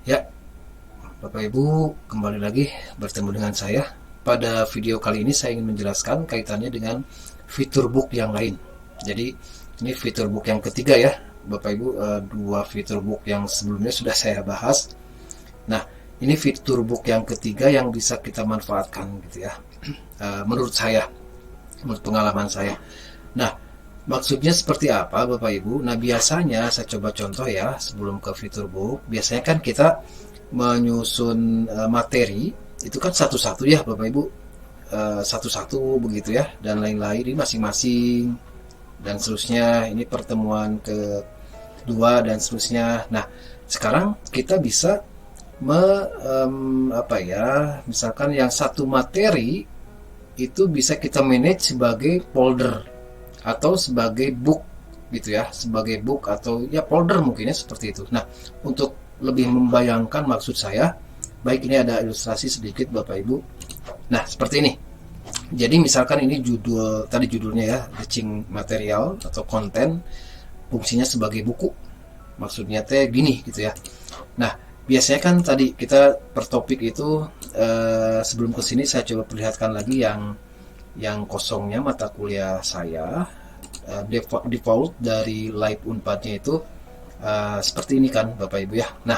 Ya, Bapak Ibu, kembali lagi bertemu dengan saya. Pada video kali ini saya ingin menjelaskan kaitannya dengan fitur book yang lain. Jadi, ini fitur book yang ketiga ya, Bapak Ibu. Dua fitur book yang sebelumnya sudah saya bahas. Nah, ini fitur book yang ketiga yang bisa kita manfaatkan gitu ya. Menurut saya, menurut pengalaman saya. Nah, maksudnya seperti apa Bapak Ibu? Nah, biasanya saya coba contoh ya sebelum ke fitur book. Biasanya kan kita menyusun materi itu kan satu-satu ya Bapak Ibu, satu-satu begitu ya, dan lain-lain ini masing-masing dan seterusnya. Ini pertemuan kedua dan seterusnya. Nah, sekarang kita bisa misalkan yang satu materi itu bisa kita manage sebagai folder atau sebagai book gitu ya, sebagai book atau ya folder mungkinnya seperti itu. Nah, untuk lebih membayangkan maksud saya, baik ini ada ilustrasi sedikit Bapak Ibu. Nah, seperti ini. Jadi misalkan ini judulnya ya, teaching material atau konten, fungsinya sebagai buku. Maksudnya teh gini gitu ya. Nah, biasanya kan tadi kita per topik itu sebelum kesini saya coba perlihatkan lagi yang kosongnya mata kuliah saya. Default dari Live Unpadnya itu seperti ini kan Bapak Ibu ya. Nah,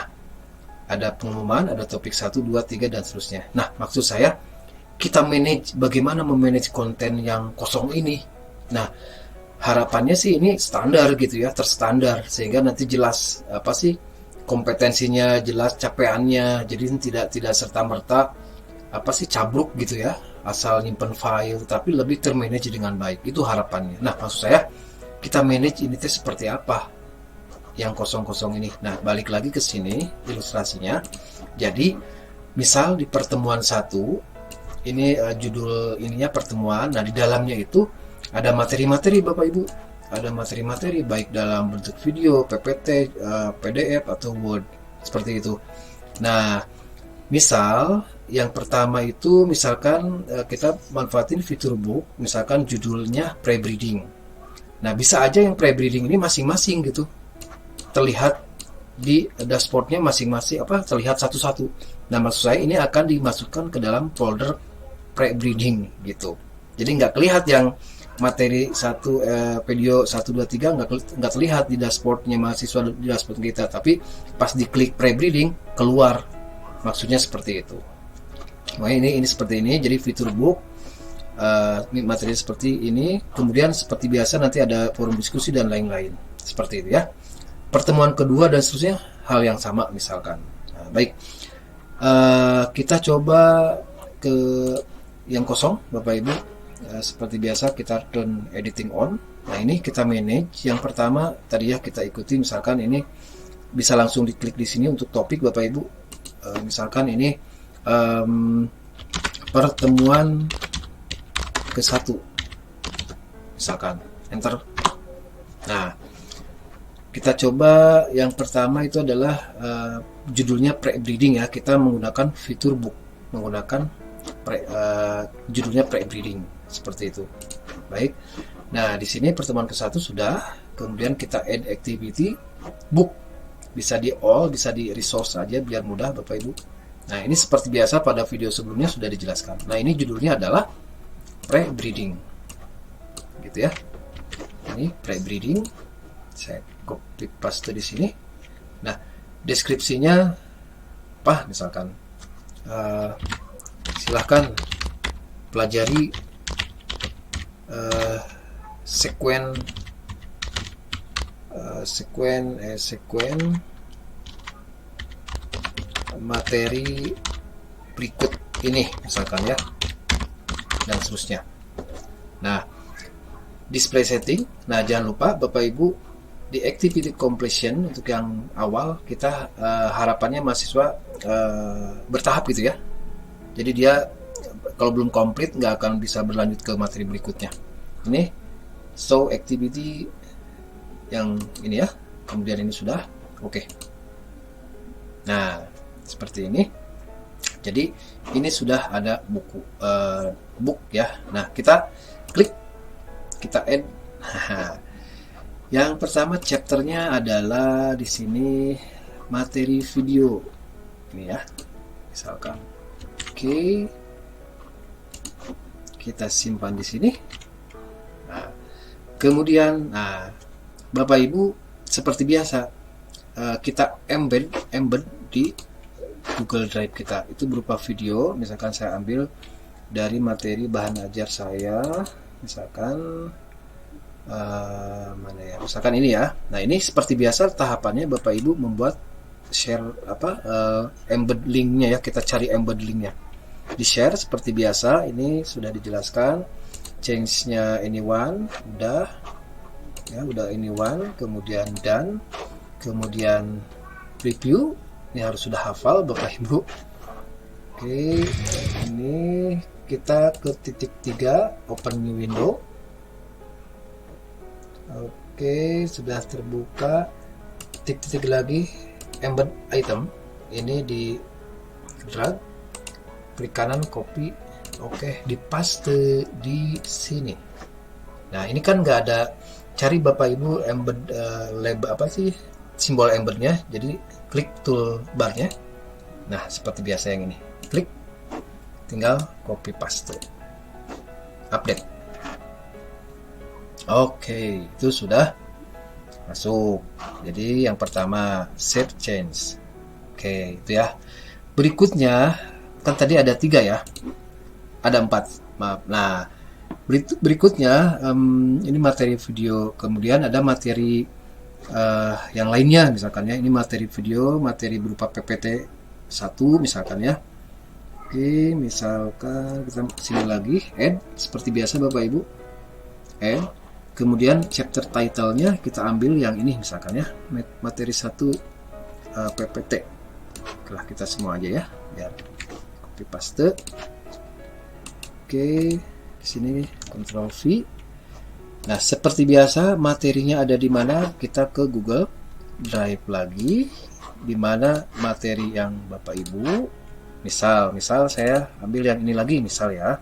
ada pengumuman, ada topik 1, 2, 3 dan seterusnya. Nah, maksud saya kita bagaimana memanage konten yang kosong ini. Nah, harapannya sih ini standar gitu ya, terstandar sehingga nanti jelas apa sih kompetensinya, jelas capaiannya. Jadi tidak serta-merta apa sih cabruk gitu ya, asal nyimpen file, tapi lebih termanage dengan baik. Itu harapannya. Nah, maksud saya kita manage ini seperti apa yang kosong-kosong ini. Nah, balik lagi ke sini ilustrasinya. Jadi, misal di pertemuan 1, ini judul ininya pertemuan. Nah, di dalamnya itu ada materi-materi Bapak Ibu. Ada materi-materi baik dalam bentuk video, PPT, PDF atau Word seperti itu. Nah, misal yang pertama itu misalkan kita manfaatin fitur book, misalkan judulnya pre-breeding. Nah, bisa aja yang pre-breeding ini masing-masing gitu terlihat di dashboardnya masing-masing, terlihat satu-satu. Nah, maksud saya ini akan dimasukkan ke dalam folder pre-breeding gitu. Jadi nggak kelihatan yang materi video 1, 2, 3 nggak terlihat di dashboardnya mahasiswa, di dashboard kita, tapi pas diklik pre-breeding keluar. Maksudnya seperti itu. Nah, ini seperti ini. Jadi fitur book materi seperti ini. Kemudian seperti biasa nanti ada forum diskusi dan lain-lain. Seperti itu ya. Pertemuan kedua dan seterusnya hal yang sama misalkan. Nah, baik, kita coba ke yang kosong Bapak Ibu. Seperti biasa kita turn editing on. Nah, ini kita manage. Yang pertama tadi ya kita ikuti, misalkan ini bisa langsung diklik di sini untuk topik Bapak Ibu. Misalkan ini pertemuan ke-1 misalkan enter. Nah, kita coba yang pertama itu adalah judulnya pre-breeding ya. Kita menggunakan fitur book, menggunakan judulnya pre-breeding seperti itu. Baik. Nah, di sini pertemuan ke-1 sudah. Kemudian kita add activity book. Bisa di all, bisa di resource saja biar mudah Bapak Ibu. Nah, ini seperti biasa pada video sebelumnya sudah dijelaskan. Nah, ini judulnya adalah pre-breeding. Gitu ya. Ini pre-breeding. Saya copy paste di sini. Nah, deskripsinya apa misalkan silahkan pelajari sekuen materi berikut ini misalkan ya, dan seterusnya. Nah, display setting. Nah, jangan lupa Bapak Ibu di activity completion untuk yang awal kita harapannya mahasiswa bertahap gitu ya. Jadi dia kalau belum komplit nggak akan bisa berlanjut ke materi berikutnya. Ini show activity yang ini ya. Kemudian ini sudah oke. Nah, seperti ini. Jadi ini sudah ada book ya. Nah, kita klik, kita add. Yang pertama chapternya adalah di sini materi video. ini ya, misalkan. Oke, kita simpan di sini. Nah, kemudian, Bapak Ibu seperti biasa, kita embed di Google Drive kita. Itu berupa video. Misalkan saya ambil dari materi bahan ajar saya, misalkan mana ya, misalkan ini ya. Nah, ini seperti biasa tahapannya Bapak Ibu membuat share embed linknya ya. Kita cari embed linknya, di share seperti biasa. Ini sudah dijelaskan, change-nya anyone udah ya, udah anyone, kemudian done, kemudian preview. Ini harus sudah hafal Bapak Ibu. Oke, ini kita ke titik 3, open new window. Oke, sudah terbuka. Titik lagi, embed item. Ini di drag, klik kanan, copy. Oke, di paste di sini. Nah, ini kan nggak ada, cari Bapak Ibu embed label apa sih simbol embednya. Jadi klik toolbarnya. Nah, seperti biasa yang ini, klik, tinggal copy paste, update. Oke, itu sudah masuk. Jadi yang pertama save change. Oke, itu ya. Berikutnya kan tadi ada 3 ya, ada 4, maaf. Nah, berikutnya ini materi video, kemudian ada materi yang lainnya, misalkan ya, ini materi video, materi berupa PPT 1 misalkan ya. Oke, misalkan kita sini lagi, add, seperti biasa Bapak Ibu, add. Kemudian chapter title-nya kita ambil yang ini misalkan ya, materi 1 PPT. Oke, kita semua aja ya, biar copy paste. Oke, di sini Ctrl V. Nah, seperti biasa materinya ada di mana? Kita ke Google Drive lagi, di mana materi yang Bapak Ibu, misal saya ambil yang ini lagi, misal ya.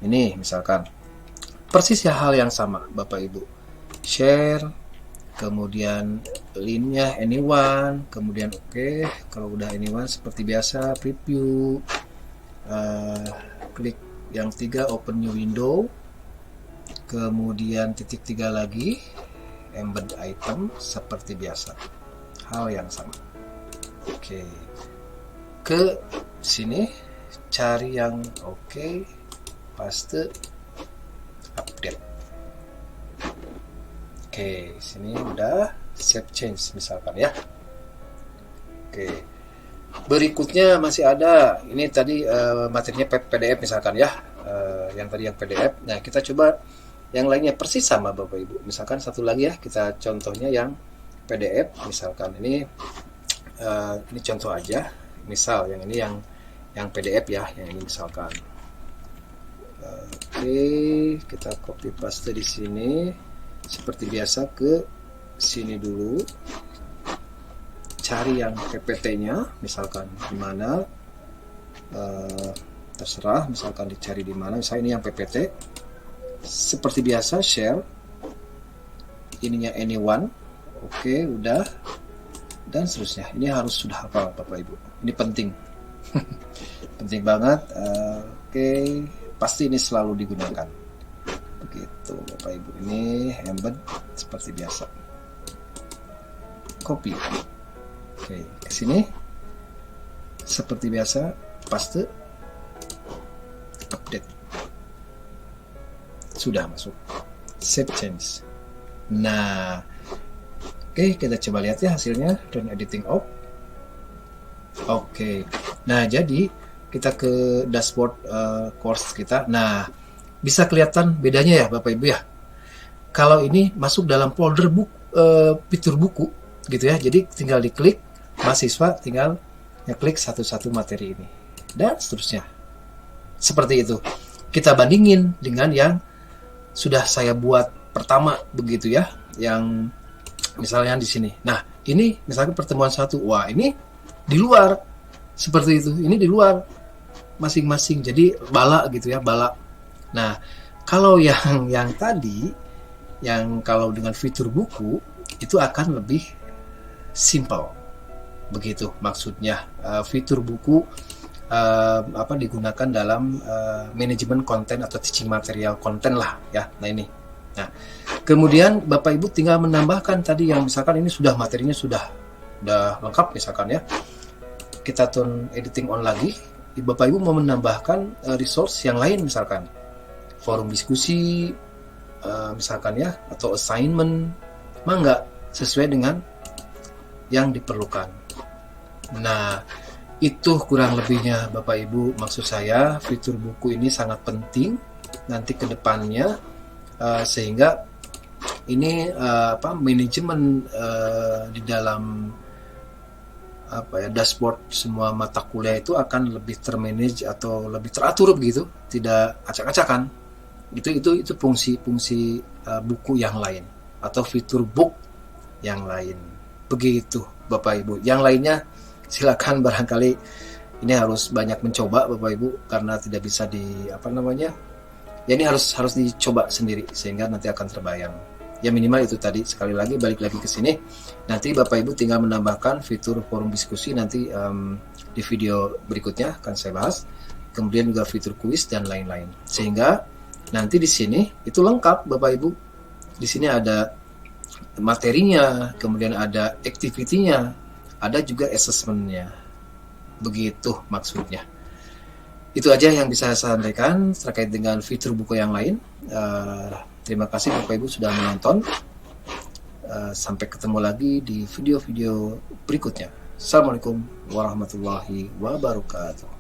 Ini misalkan persis ya, hal yang sama Bapak Ibu. Share, kemudian linknya anyone, kemudian oke, kalau udah anyone seperti biasa preview, klik yang 3 open new window, kemudian titik 3 lagi embed item seperti biasa, hal yang sama. Oke, ke sini cari yang oke, paste, update. Oke, sini udah save change misalkan ya. Oke, berikutnya masih ada ini tadi materinya PDF misalkan ya, yang tadi yang PDF. Nah, kita coba yang lainnya persis sama Bapak Ibu. Misalkan satu lagi ya, kita contohnya yang PDF misalkan. Ini contoh aja, misal yang ini yang PDF ya, yang ini misalkan. Oke, kita copy paste di sini seperti biasa, ke sini dulu, cari yang PPT-nya misalkan di mana, terserah misalkan dicari di mana, misalnya ini yang PPT. Seperti biasa share, ininya anyone, oke, udah, dan seterusnya. Ini harus sudah hafal Bapak Ibu, ini penting. Penting banget. Oke, pasti ini selalu digunakan begitu Bapak Ibu. Ini embed seperti biasa, copy. Oke, ke sini seperti biasa, paste, update, sudah masuk, save change. Nah, oke, kita coba lihat ya hasilnya, run editing off. Oke, nah jadi kita ke dashboard course kita. Nah, bisa kelihatan bedanya ya Bapak Ibu ya. Kalau ini masuk dalam folder fitur buku gitu ya. Jadi tinggal diklik, mahasiswa tinggal ngeklik satu-satu materi ini dan seterusnya. Seperti itu. Kita bandingin dengan yang sudah saya buat pertama begitu ya, yang misalnya di sini. Nah, ini misalnya pertemuan 1. Wah, ini di luar seperti itu. Ini di luar masing-masing. Jadi bala gitu ya, bala. Nah, kalau yang tadi, yang kalau dengan fitur buku itu akan lebih simple. Begitu maksudnya. Fitur buku digunakan dalam manajemen konten atau teaching material konten lah ya. Nah ini. Nah, kemudian Bapak Ibu tinggal menambahkan tadi yang misalkan ini sudah materinya sudah lengkap misalkan ya. Kita turn editing on lagi. Bapak Ibu mau menambahkan resource yang lain misalkan forum diskusi misalkan ya, atau assignment, mangga sesuai dengan yang diperlukan. Nah, itu kurang lebihnya Bapak Ibu. Maksud saya fitur buku ini sangat penting nanti ke depannya, sehingga ini manajemen di dalam dashboard semua mata kuliah itu akan lebih termanage atau lebih teratur begitu, tidak acak-acakan. Itu fungsi buku yang lain atau fitur book yang lain. Begitu Bapak Ibu. Yang lainnya silakan, barangkali ini harus banyak mencoba Bapak Ibu, karena tidak bisa ya ini harus dicoba sendiri sehingga nanti akan terbayang. Ya minimal itu tadi, sekali lagi balik lagi ke sini. Nanti Bapak Ibu tinggal menambahkan fitur forum diskusi nanti di video berikutnya akan saya bahas. Kemudian juga fitur kuis dan lain-lain. Sehingga nanti di sini itu lengkap Bapak Ibu. Di sini ada materinya, kemudian ada activity-nya, ada juga assessment-nya. Begitu maksudnya. Itu aja yang bisa saya sampaikan terkait dengan fitur buku yang lain. Terima kasih Bapak Ibu sudah menonton. Sampai ketemu lagi di video-video berikutnya. Assalamualaikum warahmatullahi wabarakatuh.